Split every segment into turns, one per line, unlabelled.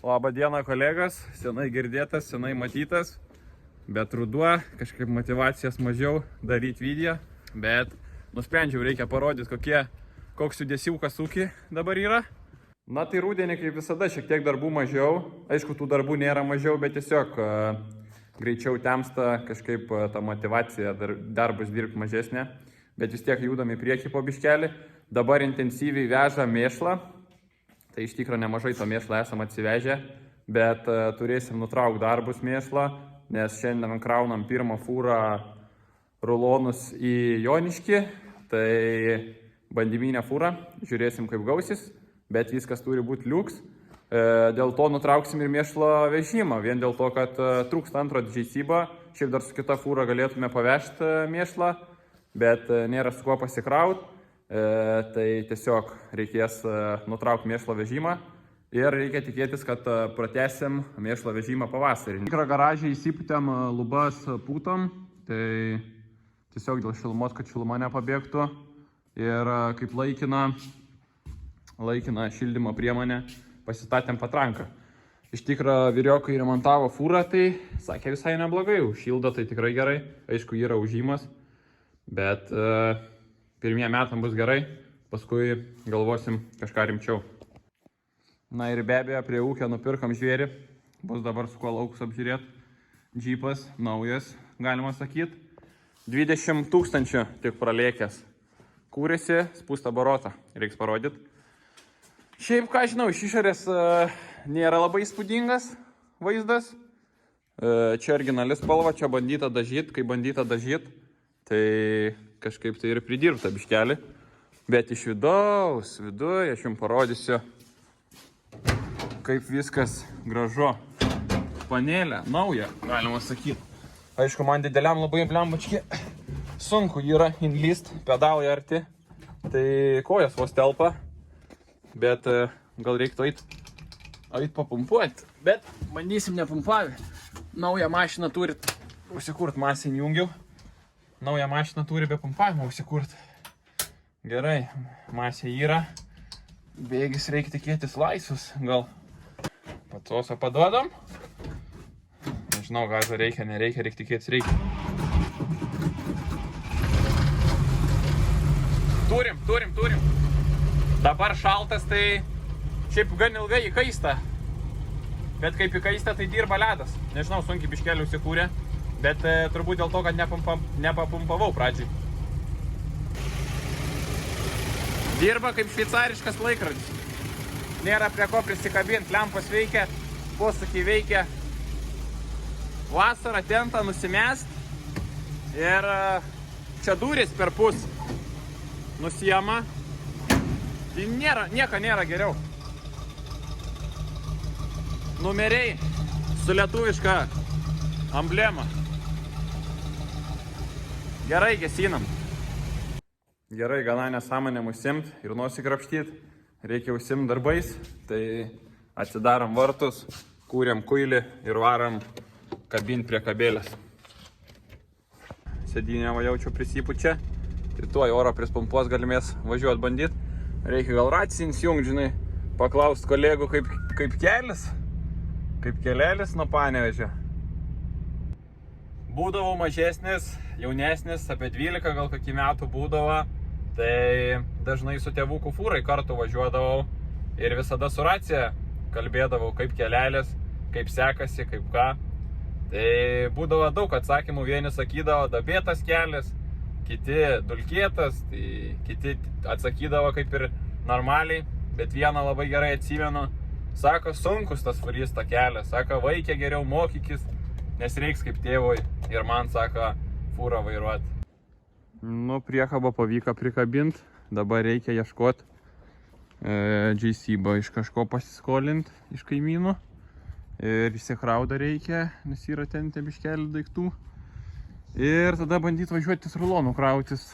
Labą dieną, kolegas. Senai girdėtas, senai matytas. Bet ruduo, kažkaip motivacijos mažiau daryti video. Bet nusprendžiau, reikia parodyti, koks judesiukas ūkį dabar yra. Na tai rudenį, kaip visada, šiek tiek darbų mažiau. Aišku, tų darbų nėra mažiau, bet tiesiog greičiau temsta kažkaip ta motivacija darbus dirbti mažesnė. Bet vis tiek judam į priekį po biškelį. Dabar intensyviai veža mėšlą. Tai iš tikrųjų nemažai to mėšlo esam atsivežę, bet turėsim nutraukti darbus mėšlą, nes šiandien kraunam pirmą fūrą rulonus į Joniškį, tai bandyminę fūrą, žiūrėsim kaip gausis, bet viskas turi būti liuks. Dėl to nutrauksim ir mėšlo vežimą, vien dėl to, kad trūksta antro didžiaisybą, šiaip dar su kita fūra galėtume pavežti mėšlą, bet nėra su kuo pasikrauti. Tai tiesiog reikės nutraukti mėšlo vežimą ir reikia tikėtis, kad pratęsim mėšlo vežimą pavasarį. Tikrą garažą įsipūtėm lubas pūtom, tai tiesiog dėl šilumos, kad šiluma nepabėgtų ir kaip laikiną šildymo priemonę pasistatėm patranką. Iš tikrųjų vyriokai remontavo fūrą, tai sakė visai neblogai, šildo tai tikrai gerai, aišku yra užimas, bet pirmiem metam bus gerai, paskui galvosim kažką rimčiau. Na ir be abejo, prie ūkio nupirkom žvėrį, bus dabar su kuo laukus apžiūrėti. Džypas, naujas, galima sakyti. 20 000 tik pralėkęs. Kūrėsi, spūsta barotą, reiks parodyti. Šiaip, ką žinau, iš išorės nėra labai įspūdingas vaizdas. Čia originali spalva, čia bandyta dažyti, kai bandyta dažyti. Tai kažkaip tai ir pridirbta biškelį, bet iš viduje aš jums parodysiu, kaip viskas gražu. Panelė, nauja, galima sakyti. Aišku, man dideliam labai blembački sunku yra inlyst, pedalai arti, tai kojas vos telpa, bet gal reiktų eit papumpuoti, bet bandysim nepumpavę. Naują mašiną turit užsikurt, masinį jungiau. Naują mašiną turi be pumpavimo užsikurt. Gerai, masė yra. Bėgis reikia tikėtis laisvus. Gal patsosą paduodam. Nežinau, gazo reikia, nereikia, reikia tikėtis reikia. Turim. Dabar šaltas, tai šiaip gan ilgai įkaista. Bet kaip įkaista, tai dirba ledas. Nežinau, sunkiai biškelį užsikūrė. Bet turbūt dėl to, kad nepapumpavau pradžiai. Dirba kaip šveicariškas laikrodis. Nėra prie ko prisikabinti, lempos veikia, posūkiai veikia. Vasarą tentą nusimest ir čia durys per pus nusijama. Tai nieko nėra geriau. Numeriai su lietuviška amblema. Gerai gesinam. Gerai, gana nesąmonėm užsimt ir nusikrapštyt. Reikia užsimt darbais. Tai atsidarom vartus, kūrėm kuilį ir varam kabint prie kabėlės. Sėdynę jaučiu prisipučia. Rytoj oro prispumpuos galimės važiuot bandyt. Reikia gal raciją įsijungt, žinai, paklaust kolegų kaip kelis. Kaip kelelis nuo Panevėžio. Būdavau mažesnis, jaunesnis, apie 12 gal kokį metų būdavo, tai dažnai su tėvukų fūrai kartu važiuodavau ir visada su racija kalbėdavau, kaip kelelis, kaip sekasi, kaip ką. Tai būdavo daug atsakymų, vieni sakydavo dabėtas kelias, kiti dulkėtas, tai kiti atsakydavo kaip ir normaliai, bet vieną labai gerai atsimenu, sako, sunkus tas fūrys ta kelias, sako, vaikė geriau mokykis, nes reiks kaip tėvui ir man, sako, fūrą vairuoti. Nu, priekabą pavyko prikabinti, dabar reikia ieškoti džeisybą iš kažko pasiskolinti, iš kaimynų. Ir įsikraudą reikia, nes yra ten biškelį daiktų. Ir tada bandyti važiuoti ties rulonų krautis.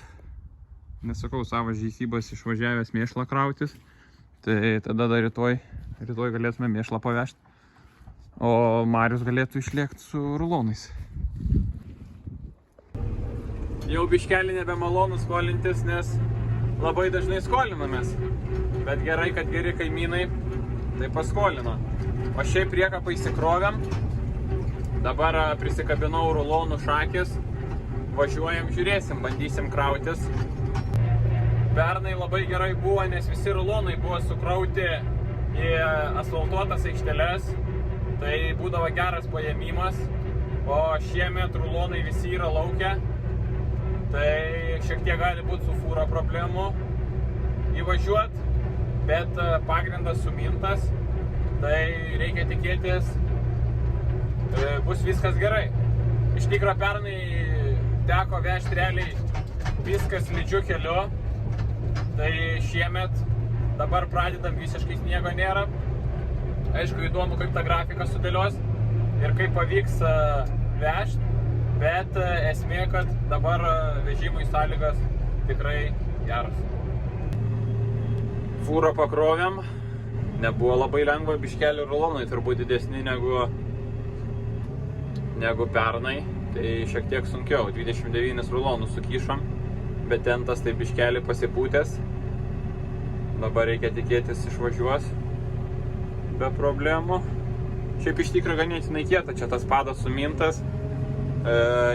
Nesakau, savo džeisybas išvažiavęs mėšlą krautis. Tai tada dar rytoj galėtume mėšlą pavežti. O Marius galėtų išlėkti su rulonais. Jau biškelį nebemalonu skolintis, nes labai dažnai skolinamės. Bet gerai, kad geri kaimynai tai paskolino. O šiaip priekapą įsikrovėm. Dabar prisikabinau rulonų šakis. Važiuojam, žiūrėsim, bandysim krautis. Pernai labai gerai buvo, nes visi rulonai buvo sukrauti į asfaltuotas aikšteles. Tai būdavo geras paėmimas. O šiemet rulonai visi yra lauke. Tai šiek tiek gali būti su fūra problemų įvažiuot. Bet pagrindas sumintas. Tai reikia tikėtis, bus viskas gerai. Iš tikro pernai teko vežti realiai viskas slidžiu keliu. Tai šiemet dabar pradedam, visiškai sniego nėra. Aišku, įdomu, kaip ta grafika sudėlios ir kaip pavyks vežti. Bet esmė, kad dabar vežimui sąlygas tikrai geras. Fūrą pakrovėm. Nebuvo labai lengva, biškelių rulonai turbūt didesni negu pernai. Tai šiek tiek sunkiau, 29 rulonus sukišom, bet tentas tai biškelį pasipūtęs. Dabar reikia tikėtis išvažiuos be problemų. Šiaip iš tikrųjų ganėtinai kieta, čia tas padas sumintas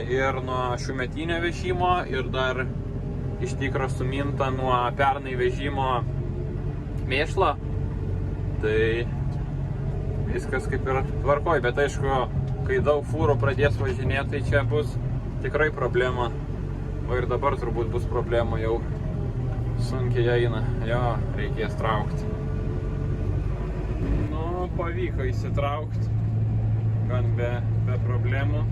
ir nuo šiųmetinio vežimo ir dar iš tikrųjų suminta nuo pernai vežimo mėšlo. Tai viskas kaip ir tvarkoj, bet aišku, kai daug fūrų pradės važinėti, tai čia bus tikrai problema. O ir dabar turbūt bus problema, jau sunkiai eina, jo, reikės traukti. Nu, pavyko įsitraukti, gan be problemų.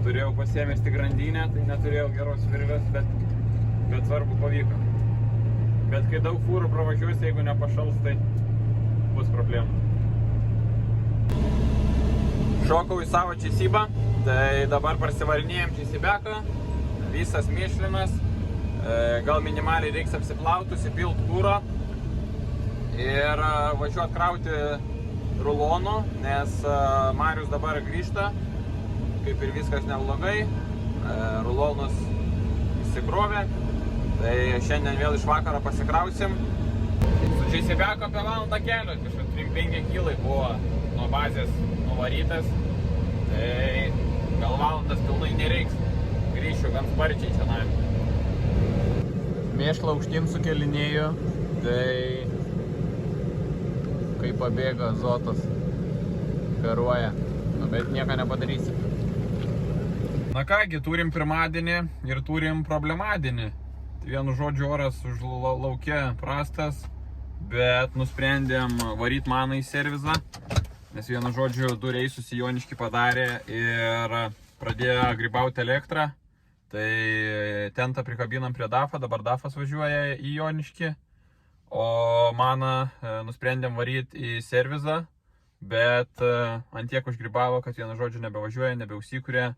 Turėjau pasiėmesti grandinę, tai neturėjau geros virvės, bet svarbu pavyko. Bet kai daug fūrų pravažiuos, jeigu nepašals, tai bus problemų. Šokau į savo česybą, tai dabar prasivarinėjom česybeką, visas mišlinas, gal minimaliai reiks apsiplauti, susipilt kūro ir važiuot krauti rulonų, nes Marius dabar grįžta, kaip ir viskas neblogai, rulonus įsikrovė, tai šiandien vėl iš vakaro pasikrausim. Su česybeko apie valandą kelio, kažkaip 3-5 kilai buvo nuo bazės nuvarytas, tai gal valandas pilnai nereiks, grįšiu gan sparčiai čia. Mėšlą aukštyn sukelinėjau, tai kai pabėga azotas, karuoja, bet nieko nepadarysi. Na kągi, turim pirmadienį ir turim problemadienį. Tai vienu žodžiu oras už lauke prastas, bet nusprendėm varyt maną į servizą. Nes vienu žodžiu, 2 reisus į Joniškį padarė ir pradėjo grybauti elektrą. Tai tentą prikabinam prie DAFą, dabar DAFas važiuoja į Joniškį. O maną nusprendėm varyti į servizą, bet ant tiek užgrybavo, kad vienu žodžiu nebevažiuoja, nebeusikūrė,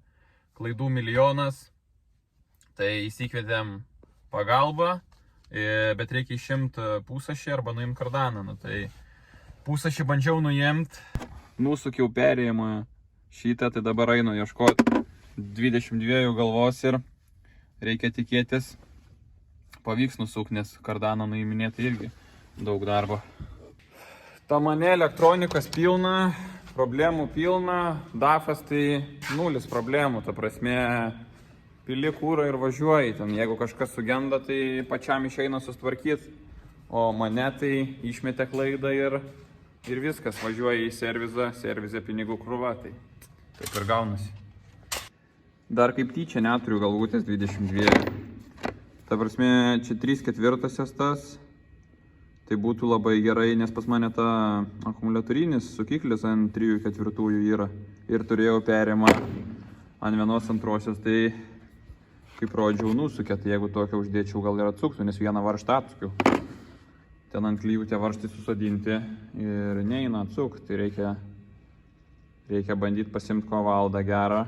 klaidų milijonas. Tai įsikvietėm pagalbą, bet reikia išimti pusašį arba nuimti kardaną. Tai pusašį bandžiau nuimti, nusukiau perėjimą šitą, tai dabar einu ieškoti 22 galvos ir reikia tikėtis pavyks nusukti, nes kardaną nuiminėti irgi daug darbo. Ta mane elektronikas pilna, problemų pilna, DAFas tai nulis problemų, ta prasme pili kūrą ir važiuoji ten, jeigu kažkas sugenda, tai pačiam išeina sustvarkyti, o mane tai išmetė klaidą ir viskas, važiuoja į servizą, servizė pinigų krūva, tai taip ir gaunasi. Dar kaip tyčia neturiu galvutės 22. Ta prasme, čia 3/4 tas, tai būtų labai gerai, nes pas mane ta akumuliatorinis sukiklis ant 3/4 yra ir turėjau perėjimą ant 1/2, tai kaip rodžiau nusukė, tai jeigu tokią uždėčiau, gal ir atsuktų, nes vieną varžtą atsukiau. Ten ant klyjų tie varžtai susodinti ir neina atsukti, tai reikia bandyti pasimti kovaldą gerą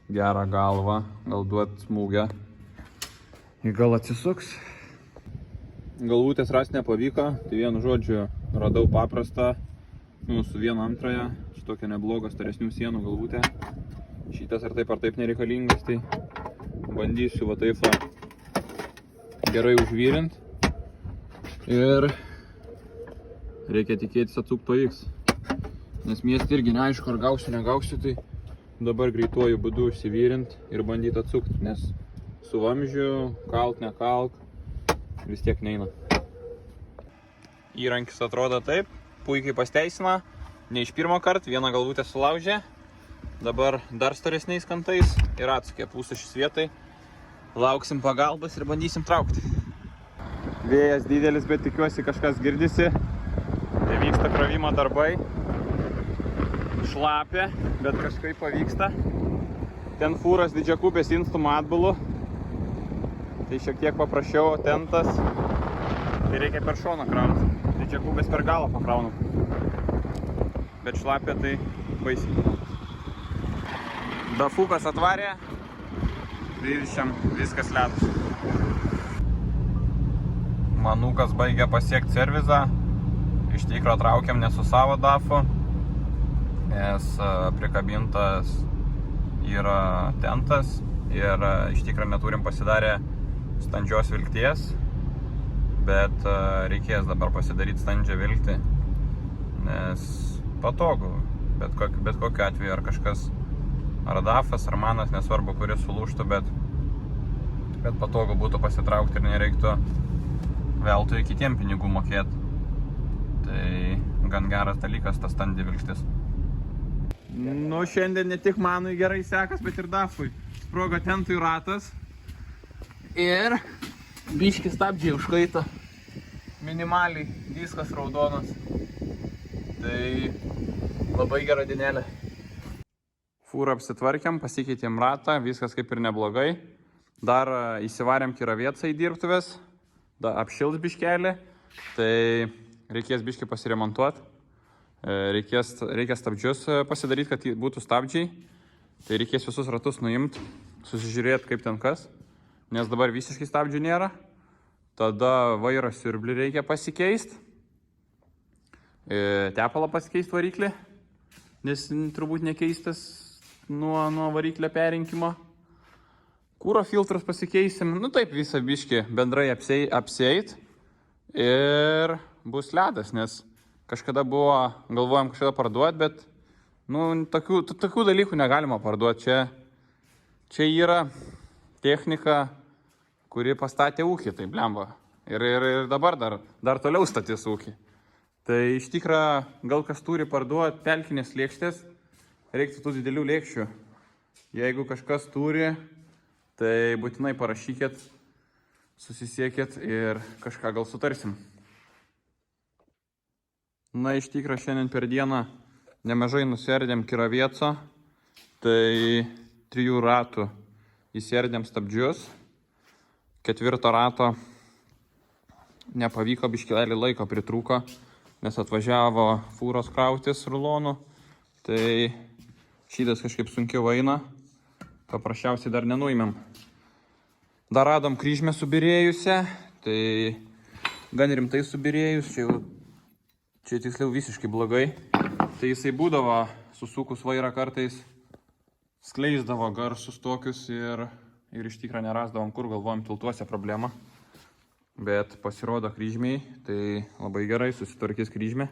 galvą, gal duoti smūgę ir gal atsisuks. Galvutės rast nepavyko, tai vienu žodžiu radau paprastą, su 1/2, šitokia nebloga storesnių sienų galvutė. Šitas ar taip nereikalingas, tai bandysiu va taip gerai užvyrint ir reikia tikėtis atsukti pavyks. Nes miestą irgi neaišku, ar gausiu, negausiu, tai dabar greituoju būdu užsivyrint ir bandyti atsukti, nes su vamzdžiu, kalk, nekalk, vis tiek neina. Įrankis atrodo taip, puikiai pasteisina, ne iš pirmo karto, vieną galvutę sulaužė, dabar dar storesniais kantais ir atsukė pūsą šis vietai. Lauksim pagalbos ir bandysim traukti. Vėjas didelis, bet tikiuosi kažkas girdisi. Tai vyksta krovimo darbai. Šlapia, bet kažkaip pavyksta. Ten fūras didžiakupės instumų atbulų. Tai šiek tiek paprasčiau, tentas. Tai reikia per šoną krauti. Didžiakupės per galą pakraunam. Bet šlapia tai baisiai. Dafukas atvarė. Pririšėm, viskas ledas. Manukas baigė pasiekti servizą. Iš tikro traukiam ne su savo dafu, nes prikabintas yra tentas ir iš tikro neturim pasidarę standžios vilkties, bet reikės dabar pasidaryti standžią vilktį, nes patogu, bet kokiu atveju ar kažkas, ar dafas, ar manas, nesvarbu, kuris sulūžtų, bet patogu būtų pasitraukti ir nereiktų veltui kitiem pinigų mokėti. Tai gan geras dalykas tas standį vilkstis. Nu, šiandien ne tik manui gerai sekas, bet ir dafui. Sprogo tentui ratas ir biški stabdžiai užkaito. Minimaliai, diskas raudonas. Tai labai gera dienelė. Fūrą apsitvarkėm, pasikeitėm ratą, viskas kaip ir neblogai. Dar įsivarėm kiravietsą į dirbtuvės, apšils biškelį, tai reikės biškį pasiremontuoti. Reikia stabdžius pasidaryti, kad būtų stabdžiai. Tai reikės visus ratus nuimti, susižiūrėti kaip ten kas, nes dabar visiškai stabdžių nėra. Tada vairo siurblį reikia pasikeisti. Tepalą pasikeisti variklį, nes turbūt nekeistas nuo variklio perinkimo. Kūro filtrus pasikeisim, nu taip visą biškį bendrai apsieit ir bus ledas, nes kažkada buvo, galvojom kažkada parduoti, bet tokių dalykų negalima parduoti. Čia yra technika, kuri pastatė ūkį, tai blemba. Ir dabar dar toliau statys ūkį. Tai iš tikrą gal kas turi parduoti pelkinės lėkštės, reiktų tų didelių lėkščių. Jeigu kažkas turi, tai būtinai parašykit, susisiekit ir kažką gal sutarsim. Na, iš tikrą šiandien per dieną nemažai nuserdėm kiravieco, tai 3 ratų įserdėm stabdžius, 4 rato nepavyko, biškelį laiko pritrūko, nes atvažiavo fūros krautis rulonų, tai šydas kažkaip sunkiau eina, paprasčiausiai dar nenuimėm. Dar radom kryžmę subirėjusią, tai gan rimtai subirėjus, čia tiksliau visiškai blogai. Tai jisai būdavo susukus vairą kartais, skleisdavo garsus tokius ir iš tikrą nerasdavom, kur galvojom tiltuose problemą. Bet pasirodo kryžmiai, tai labai gerai susitvarkys kryžmė.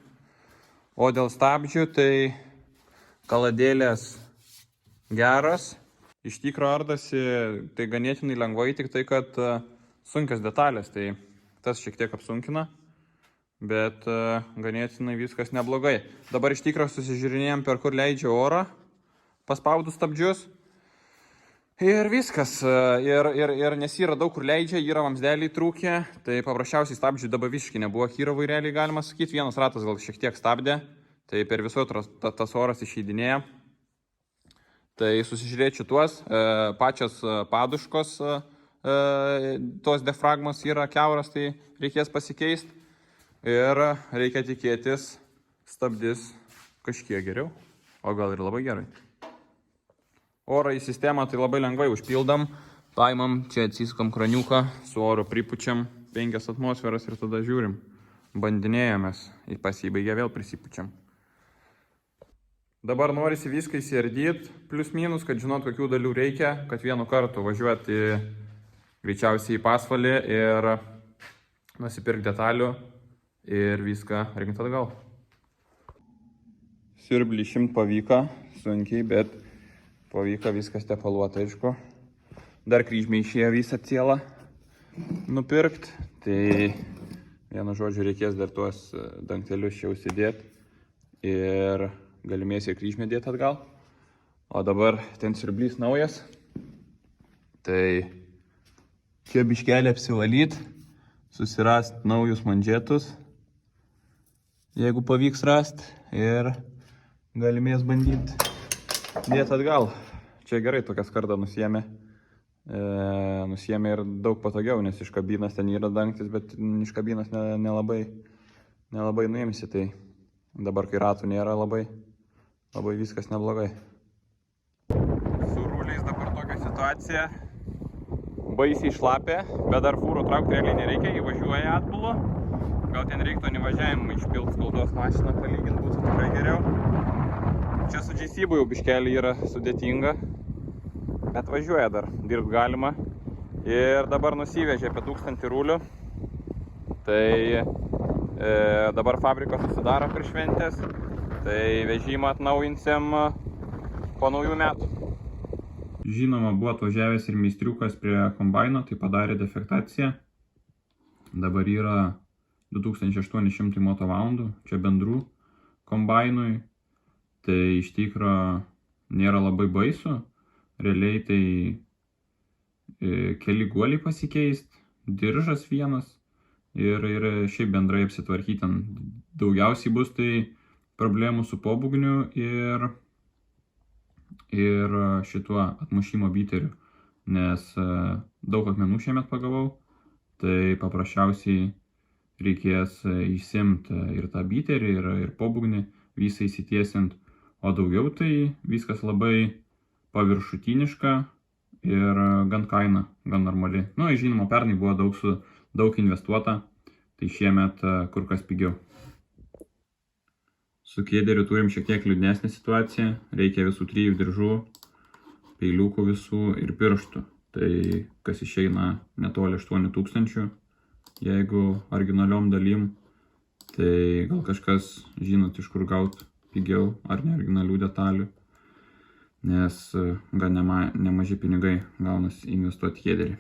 O dėl stabdžių, tai kaladėlės geros. Iš tikro ardasi tai ganėtinai lengvai, tik tai, kad sunkios detalės, tai tas šiek tiek apsunkina, bet ganėtinai viskas neblogai. Dabar iš tikro susižiūrinėjom, per kur leidžia orą, paspaudus stabdžius. Ir viskas. Ir nes yra daug kur leidžia, yra vamzdeliai trūkę, tai paprasčiausiai stabdžių dabar visiškai nebuvo, hyrovai realiai galima sakyti, vienas ratas gal šiek tiek stabdė, tai per viso tas oras išeidinėja. Tai susižiūrėčiau tuos, pačios paduškos, tos diafragmos yra kiauras, tai reikės pasikeisti. Ir reikia tikėtis stabdys kažkiek geriau, o gal ir labai gerai. Orą į sistemą tai labai lengvai užpildam, paimam, čia atsisukam kraniuką, su oru pripučiam 5 atmosferas ir tada žiūrim. Bandinėjomės, pasibaigė vėl prisipučiam. Dabar norisi viską įsiardyti, plius minus, kad žinot, kokių dalių reikia, kad vienu kartu važiuoti greičiausiai į pasvalį ir nusipirkti detalių ir viską rinkti atgal. siurblį išimt pavyko, sunkiai, bet pavyko viskas tepaluota, aišku. Dar kryžmiai išėjo visą cielą nupirkt, tai vienu žodžiu reikės dar tuos dangtelius čia užsidėti ir galimės ir kryžmę dėti atgal. O dabar ten siurblys naujas, tai čia biškelį apsivalyt, susirast naujus manžetus, jeigu pavyks rast, ir galimės bandyti dėti atgal. Čia gerai tokią skardą nusiėmė. Nusiėmė ir daug patogiau, nes iš kabinas ten yra dangtis, bet iš kabinas nelabai nuėmsi. Tai dabar, kai ratų nėra, labai viskas neblogai. Su rūliais dabar tokia situacija. Baisiai šlapė, bet dar fūrų traukti realiai nereikia, įvažiuoja atbulu. Gal ten reiktų nevažiavimą išpilt skaldos mašiną, palyginti būtų tikrai geriau. Čia su GC-bu jau biškelį yra sudėtinga, bet važiuoja dar, dirbt galima. Ir dabar nusivežė apie 1000 rūlių. Tai dabar fabrikas susidaro per šventės, tai vežimą atnaujinsim po naujų metų. Žinoma, buvo atvažiavęs ir meistriukas prie kombaino, tai padarė defektaciją. Dabar yra 2800 motovalandų, čia bendrų kombainui. Tai iš tikro nėra labai baisu. Realiai tai keli guoliai pasikeist, diržas vienas ir šiaip bendrai apsitvarkyti. Ten daugiausiai bus tai problemų su pobūgniu ir šituo atmušimo biteriu, nes daug akmenų šiemet pagavau, tai paprasčiausiai reikės išsimt ir tą biterį, ir pobūgnį, visą įsitiesint, o daugiau tai viskas labai paviršutiniška ir gan kaina, gan normali. Nu, žinoma, pernai buvo daug investuota, tai šiemet kur kas pigiau. Su kėderiu turim šiek tiek liūdnesnę situaciją, reikia visų 3 diržų, peiliukų visų ir pirštų. Tai kas išeina netoli 8000, jeigu originaliom dalim, tai gal kažkas žinot iš kur gauti pigiau ar neoriginalių detalių, nes gan nemaži pinigai gaunasi investuoti kėderį.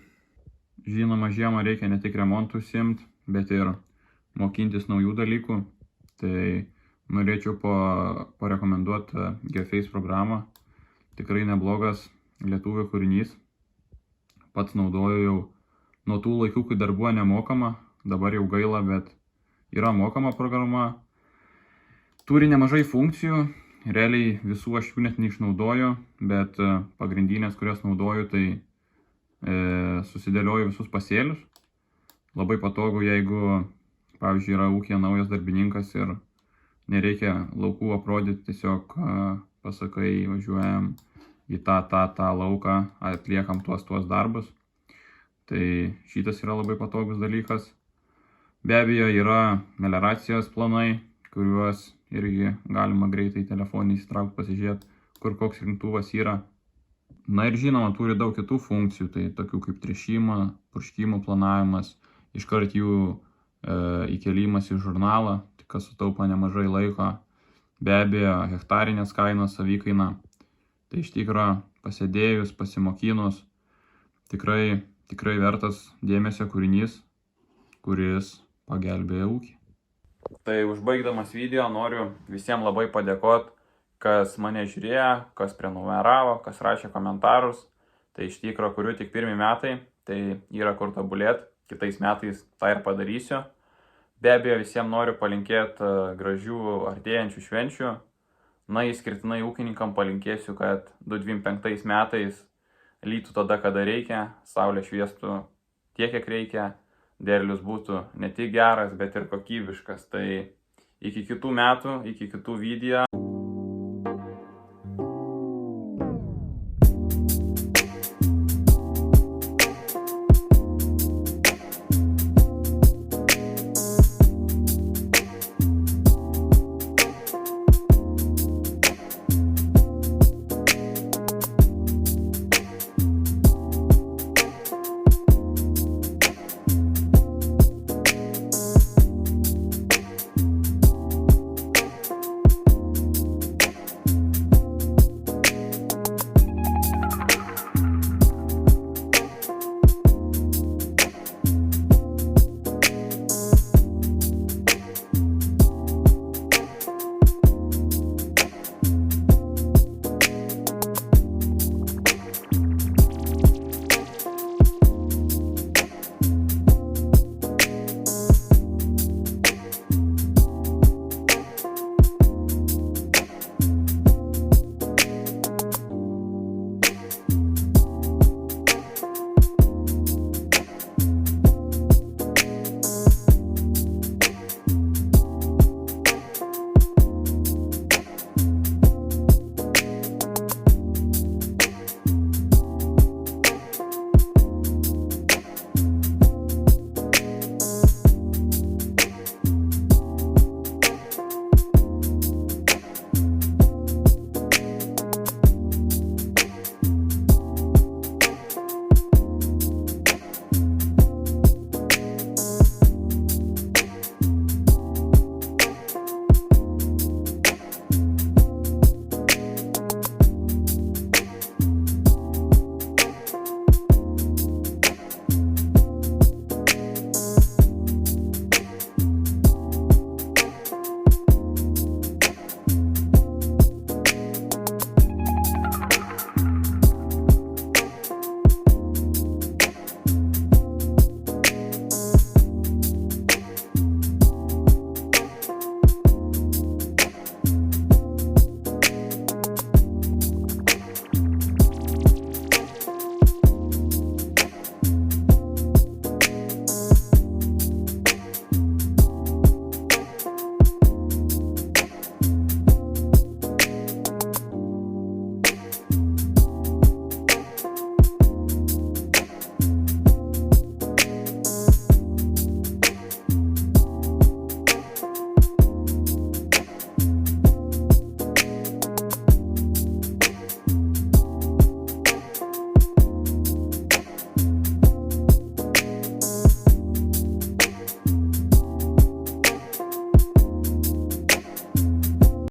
Žinoma, žiemą reikia ne tik remontų simt, bet ir mokintis naujų dalykų. Tai norėčiau parekomenduoti Geface programą. Tikrai neblogas lietuvių kūrinys. Pats naudoju jau nuo tų laikų, kai dar buvo nemokama. Dabar jau gaila, bet yra mokama programa. Turi nemažai funkcijų. Realiai visų aš jų net neišnaudoju, bet pagrindinės, kurias naudoju, tai susidėlioju visus pasėlius. Labai patogu, jeigu, pavyzdžiui, yra ūkyje naujas darbininkas ir nereikia laukų aprodyti, tiesiog pasakai, važiuojam į tą lauką, atliekam tuos darbus. Tai šitas yra labai patogus dalykas. Be abejo, yra melioracijos planai, kuriuos irgi galima greitai telefonį įsitraukti, pasižiūrėti, kur koks rinktuvas yra. Na ir žinoma, turi daug kitų funkcijų, tai tokių kaip tręšimo, purškimo planavimas, iškart jų įkėlimas į žurnalą, kas sutaupa nemažai laiko. Be abejo, hektarinės kainos, savikaina. Tai iš tikro pasėdėjus, pasimokinus, tikrai vertas dėmesio kūrinys, kuris pagelbėja ūkį. Tai užbaigdamas video noriu visiems labai padėkoti, kas mane žiūrėjo, kas prenumeravo, kas rašė komentarus. Tai iš tikro kuriu tik 1 metai, tai yra kur tobulėti, kitais metais tą ir padarysiu. Be abejo, visiems noriu palinkėti gražių artėjančių švenčių. Na, išskirtinai ūkininkam palinkėsiu, kad 2025 metais lytų tada, kada reikia, saulė šviestų tiek, kiek reikia, derlius būtų ne tik geras, bet ir kokybiškas. Tai iki kitų metų, iki kitų video.